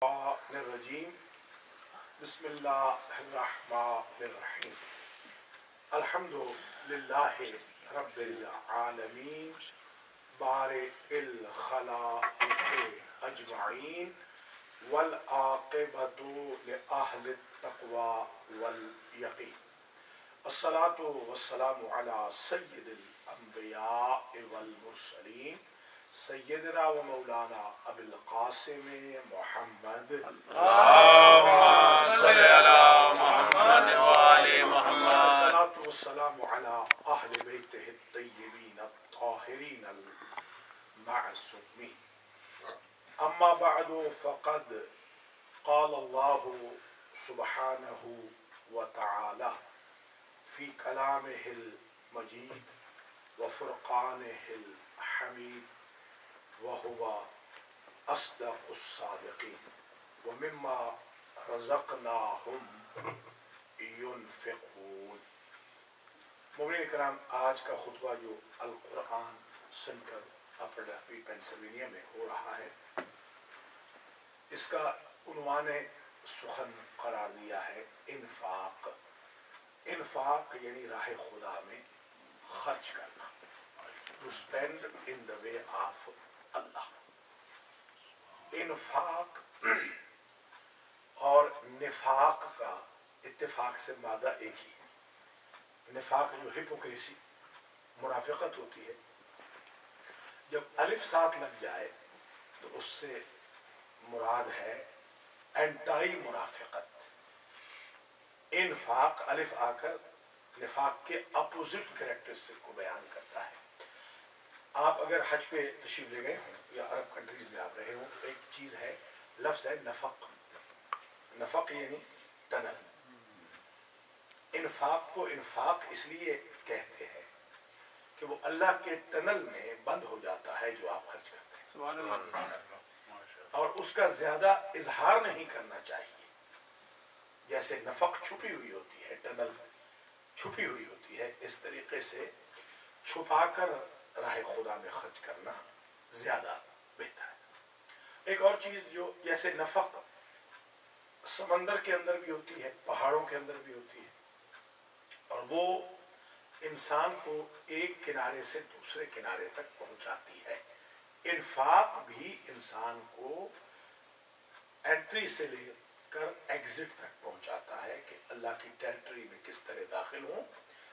الرجیم بسم اللہ الرحمن الرحیم الحمد للہ رب العالمین بارئ الخلائق اجمعین والعاقبۃ لأہل التقوی والیقین الصلاۃ والسلام علی سید الانبیاء والمرسلین سیدنا و مولانا ابی القاسم محمد اللهم صل على محمد وآل محمد الصلاۃ والسلام علی اہل بیتہ الطیبین الطاہرین المعصومین اما بعد فقد قال اللہ سبحانہ وتعالی فی کلامہ المجید وفرقانہ الحمید وهو أصدق الصادقين ومما رزقناهم ينفقون. مومنین کرام، آج کا خطبہ جو القرآن سینٹر اپر ڈہبی پینسلوینیا میں ہو رہا ہے، اس کا عنوان سخن قرار دیا ہے انفاق. انفاق یعنی راہ خدا میں خرچ کرنا، to spend in the way of اللہ. انفاق اور نفاق کا اتفاق سے مادہ ایک ہی ہے. نفاق جو ہپوکریسی، منافقت ہوتی ہے، جب الف ساتھ لگ جائے تو اس سے مراد ہے اینٹائی منافقت. انفاق الف آ کر نفاق کے اپوزٹ کریکٹرسٹک کو بیان کرتا ہے. آپ اگر حج پہ تشریف لے گئے ہوں یا عرب کنٹریز میں آپ رہے ہوں، ایک چیز ہے، لفظ ہے نفق. نفق یعنی ٹنل. انفاق کو انفاق اس لیے کہتے ہیں کہ وہ اللہ کے ٹنل میں بند ہو جاتا ہے جو آپ خرچ کرتے ہیں، سبحان اللہ، اور اس کا زیادہ اظہار نہیں کرنا چاہیے. جیسے نفق چھپی ہوئی ہوتی ہے، ٹنل چھپی ہوئی ہوتی ہے، اس طریقے سے چھپا کر راہ خدا میں خرچ کرنا زیادہ بہتر ہے. ایک اور چیز جو جیسے نفق سمندر کے اندر بھی ہوتی ہے، پہاڑوں کے اندر بھی ہوتی ہے، اور وہ انسان کو ایک کنارے سے دوسرے کنارے تک پہنچاتی ہے. انفاق بھی انسان کو انٹری سے لے کر ایگزٹ تک پہنچاتا ہے کہ اللہ کی ٹیریٹری میں کس طرح داخل ہوں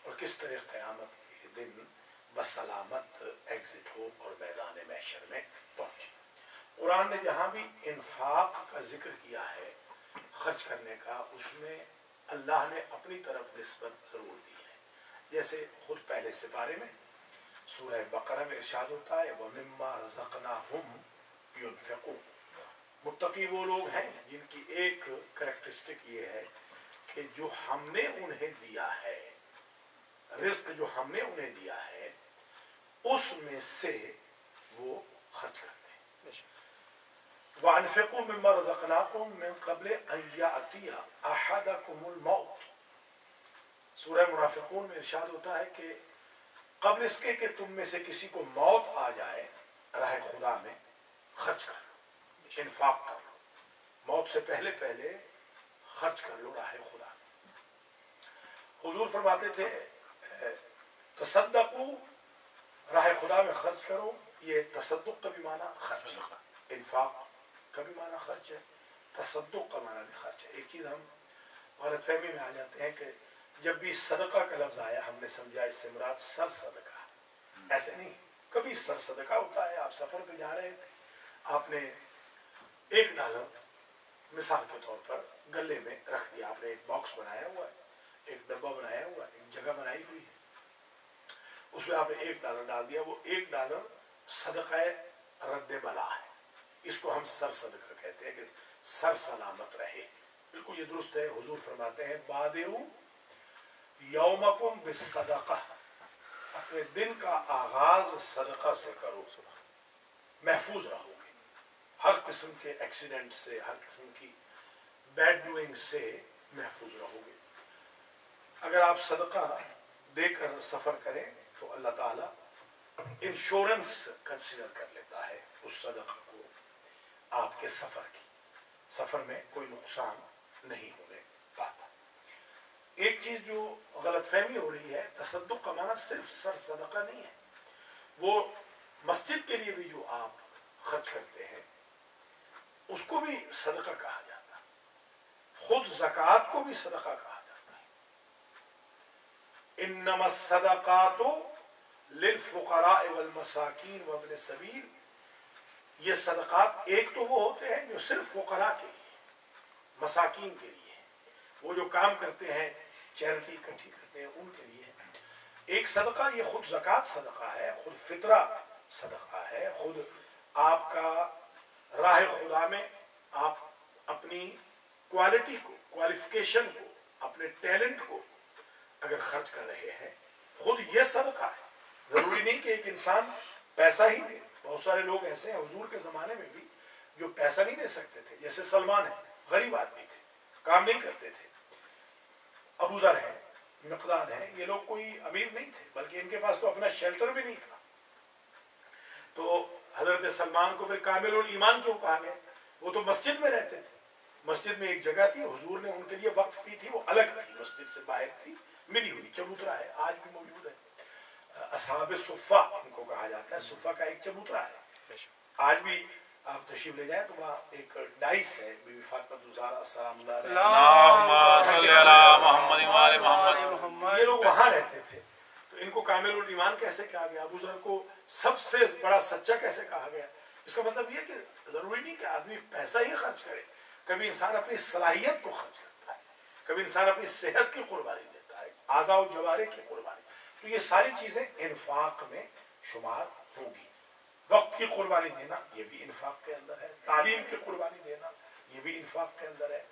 اور کس طرح قیامت کے دن بسلامت ایگزٹ ہو اور میدان محشر میں پہنچے. قرآن نے جہاں بھی انفاق کا ذکر کیا ہے، خرچ کرنے کا، اس میں اللہ نے اپنی طرف نسبت ضرور دی ہے. جیسے خود پہلے سپارے میں سورہ بقرہ میں ارشاد ہوتا ہے وَمِمَّا رَزَقْنَاهُمْ يُنْفِقُونَ. متقی وہ لوگ ہیں جن کی ایک کریکٹرسٹک یہ ہے کہ جو ہم نے انہیں دیا ہے، رزق جو ہم نے انہیں دیا ہے، اس میں سے وہ خرچ کرتے ہیں. وَأَنفِقُوا مِمَّا رَزَقْنَاكُم مِّن قَبْلِ أَن يَأْتِيَ أَحَدَكُمُ الْمَوْتُ. سورہ منافقون میں ارشاد ہوتا ہے کہ قبل اس کے کہ تم میں سے کسی کو موت آ جائے، راہ خدا میں خرچ کر لو، انفاق کر لو. موت سے پہلے پہلے خرچ کر لو راہ خدا. حضور فرماتے تھے تصدقوا، راہ خدا میں خرچ کرو. یہ تصدق کا بھی معنی خرچ ہے، انفاق کا بھی معنی خرچ ہے، تصدق کا معنی بھی خرچ ہے. ایک چیز ہم غلط فہمی میں آ جاتے ہیں کہ جب بھی صدقہ کا لفظ آیا ہم نے سمجھا اس سے مراد سر صدقہ. ایسے نہیں، کبھی سر صدقہ ہوتا ہے. آپ سفر پہ جا رہے تھے، آپ نے $1 مثال کے طور پر گلے میں رکھ دیا. آپ نے ایک باکس بنایا ہوا ہے، ایک ڈبہ بنایا ہوا ہے، ایک جگہ بنائی ہوئی ہے، اس میں آپ نے $1 ڈال دیا. وہ $1 صدقہ رد بلا ہے. اس کو ہم سر صدقہ کہتے ہیں کہ سر سلامت رہے. بالکل یہ درست ہے. حضور فرماتے ہیں بادروا یومکم بالصدقہ، اپنے دن کا آغاز صدقہ سے کرو، محفوظ رہو گے ہر قسم کے ایکسیڈنٹ سے، ہر قسم کی بیڈ ڈوئنگ سے محفوظ رہو گے. اگر آپ صدقہ دے کر سفر کریں تو اللہ تعالیٰ انشورنس کنسیڈر کر لیتا ہے اس صدقہ کو آپ کے سفر کی. سفر میں کوئی نقصان نہیں ہونے پاتا۔ ایک چیز جو غلط فہمی ہو رہی ہے، تصدق کا معنی صرف سر صدقہ نہیں ہے، وہ مسجد کے لیے بھی جو آپ خرچ کرتے ہیں اس کو بھی صدقہ کہا جاتا ہے، خود زکوٰۃ کو بھی صدقہ کہا جاتا ہے۔ انما الصدقات للفقراء والمساکین وابن السبیل، یہ صدقات ایک تو وہ ہوتے ہیں جو صرف فقراء کے لیے، مساکین کے لیے ہیں، وہ جو کام کرتے ہیں چیریٹی اکٹھی کرتے ہیں ان کے لیے۔ ایک صدقہ یہ خود زکوٰۃ صدقہ ہے، خود فطرہ صدقہ ہے، خود آپ کا راہ خدا میں آپ اپنی کوالٹی کو، کوالیفیکیشن کو، اپنے ٹیلنٹ کو اگر خرچ کر رہے ہیں، خود یہ صدقہ ہے۔ ضروری نہیں کہ ایک انسان پیسہ ہی دے، بہت سارے لوگ ایسے ہیں حضور کے زمانے میں بھی جو پیسہ نہیں دے سکتے تھے، جیسے سلمان ہے، غریب آدمی تھے، کام نہیں کرتے تھے۔ ابو ذر ہے، مقداد ہے، یہ لوگ کوئی امیر نہیں تھے، بلکہ ان کے پاس تو اپنا شیلٹر بھی نہیں تھا۔ تو حضرت سلمان کو پھر کامل الایمان کیوں کہا گیا؟ وہ تو مسجد میں رہتے تھے، مسجد میں ایک جگہ تھی، حضور نے ان کے لیے وقف کی تھی، وہ الگ تھی، مسجد سے باہر تھی، ملی ہوئی چبوترا ہے، آج بھی موجود ہے۔ اصحاب صفہ ان کو کہا جاتا ہے، صفہ کا ایک چبوترا ہے، آج بھی آپ تشریف لے جائیں تو وہاں ایک ڈائس ہے، بی بی فاطمہ الزہرا سلام اللہ علیہا، اللہم صلی علی محمد وآل محمد، یہ لوگ وہاں رہتے تھے۔ تو ان کو کامل الایمان کیسے کہا گیا؟ ابو ذر کو سب سے بڑا سچا کیسے کہا گیا؟ اس کا مطلب یہ کہ ضروری نہیں کہ آدمی پیسہ ہی خرچ کرے، کبھی انسان اپنی صلاحیت کو خرچ کرتا ہے، کبھی انسان اپنی صحت کی قربانی دیتا ہے، اعضاء و جوارح کی قربانی۔ تو یہ ساری چیزیں انفاق میں شمار ہوگی۔ وقت کی قربانی دینا یہ بھی انفاق کے اندر ہے، تعلیم کی قربانی دینا یہ بھی انفاق کے اندر ہے،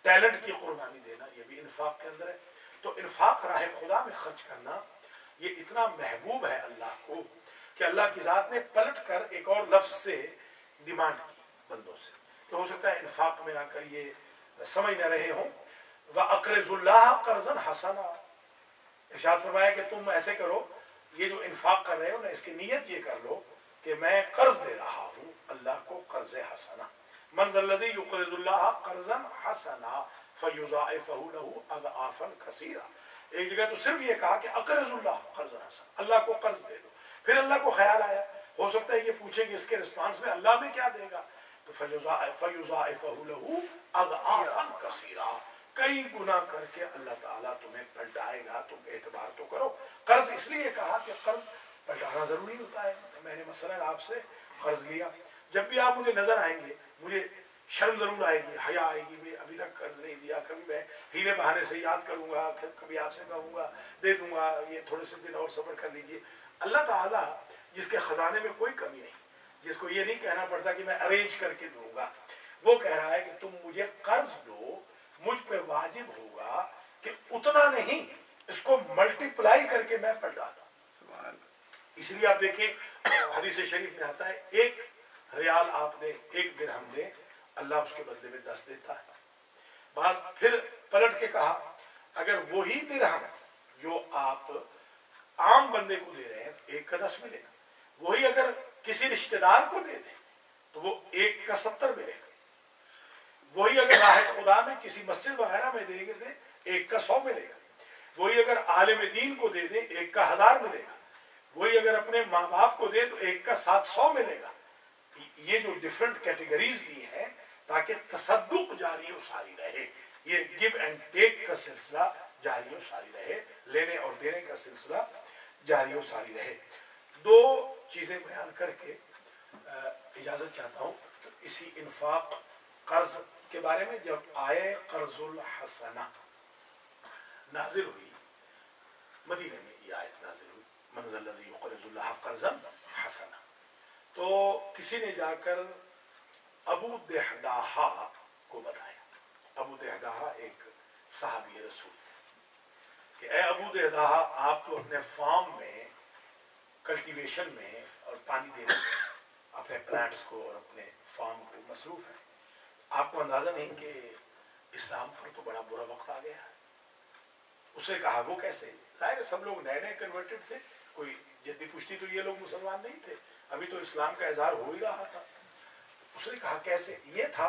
ٹیلنٹ کی قربانی دینا یہ بھی انفاق کے اندر ہے۔ تو انفاق راہ خدا میں خرچ کرنا یہ اتنا محبوب ہے اللہ کو کہ اللہ کی ذات نے پلٹ کر ایک اور لفظ سے ڈیمانڈ کی بندوں سے، کہ ہو سکتا ہے انفاق میں آ کر یہ سمجھ نہ رہے ہوں۔ وَأَقْرِضُوا اللَّهَ قَرْضًا حَسَنًا، ارشاد فرمایا کہ تم ایسے کرو، یہ جو انفاق کر رہے ہو نا، اس کی نیت یہ کر لو کہ میں قرض دے رہا ہوں اللہ کو قرض حسنہ۔ من ذا الذی یقرض اللہ قرضا حسنا فیضاعفہ لہ اضعافا کثیرا۔ ایک جگہ تو صرف یہ کہا کہ اقرض اللہ قرضا حسنا، اللہ کو قرض دے دو۔ پھر اللہ کو خیال آیا ہو سکتا ہے یہ پوچھیں کہ اس کے رسپانس میں اللہ میں کیا دے گا، تو فیضاعفہ لہ اضعافا کثیرا، کئی گنا کر کے اللہ تعالیٰ تمہیں پلٹائے گا، تم اعتبار تو کرو۔ قرض اس لیے کہا کہ قرض پلٹانا ضروری ہوتا ہے۔ میں نے مثلاً آپ سے قرض لیا، جب بھی آپ مجھے نظر آئیں گے مجھے شرم ضرور آئے گی، حیا آئے گی، میں ابھی تک قرض نہیں دیا، کبھی میں ہیلے بہانے سے یاد کروں گا، کبھی آپ سے کہوں گا دے دوں گا، یہ تھوڑے سے دن اور صبر کر لیجئے۔ اللہ تعالیٰ جس کے خزانے میں کوئی کمی نہیں، جس کو یہ نہیں کہنا پڑتا کہ میں ارینج کر کے دوں گا، وہ کہہ رہا ہے کہ تم مجھے قرض دو، مجھ پہ واجب ہوگا کہ اتنا نہیں، اس کو ملٹیپلائی کر کے میں پلٹا دوں۔ اس لیے آپ دیکھیں حدیث شریف میں آتا ہے ایک ریال آپ نے، ایک درہم دے، اللہ اس کے بدلے میں 10 دیتا ہے۔ بعد پھر پلٹ کے کہا اگر وہی درہم جو آپ عام بندے کو دے رہے ہیں 1 کا 10 ملے گا، وہی اگر کسی رشتہ دار کو دے دیں تو وہ 1 کا 70 ملے گا، وہی اگر راہ خدا میں کسی مسجد وغیرہ میں دے دیں 1 کا 100 ملے گا، وہی اگر عالم دین کو دے دیں 1 کا 1000 ملے گا، وہی اگر اپنے ماں باپ کو دے تو 1 کا 700 ملے گا۔ یہ جو ڈیفرنٹ کیٹیگریز دی ہیں تاکہ تصدق جاری و ساری رہے، یہ گیو اینڈ ٹیک کا سلسلہ جاری و ساری رہے، لینے اور دینے کا سلسلہ جاری و ساری رہے۔ 2 چیزیں بیان کر کے اجازت چاہتا ہوں۔ اسی انفاق قرض کے بارے میں جب آئے قرض الحسنہ نازل ہوئی، مدینے میں یہ آیت نازل ہوئی، من ذا الذی یقرض اللہ قرضا حسنا، تو کسی نے جا کر ابو دہداہا کو بتایا۔ ابو دہداہا ایک صحابی رسول تھے کہ اے ابو دہداہا، آپ تو اپنے فارم میں کلٹیویشن میں اور پانی دینے میں اپنے پلانٹس کو اور اپنے فارم کو مصروف ہیں، آپ کو اندازہ نہیں کہ اسلام پر تو بڑا برا وقت آ گیا ہے۔ اس نے کہا وہ کیسے؟ ظاہر ہے سب لوگ نئے نئے کنورٹڈ تھے، کوئی جدی پشتی تو یہ لوگ مسلمان نہیں تھے، ابھی تو اسلام کا اظہار ہو ہی رہا تھا۔ اس نے کہا کیسے؟ یہ تھا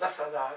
10,000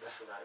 10,000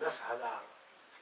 10,000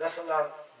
10,000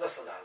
10,000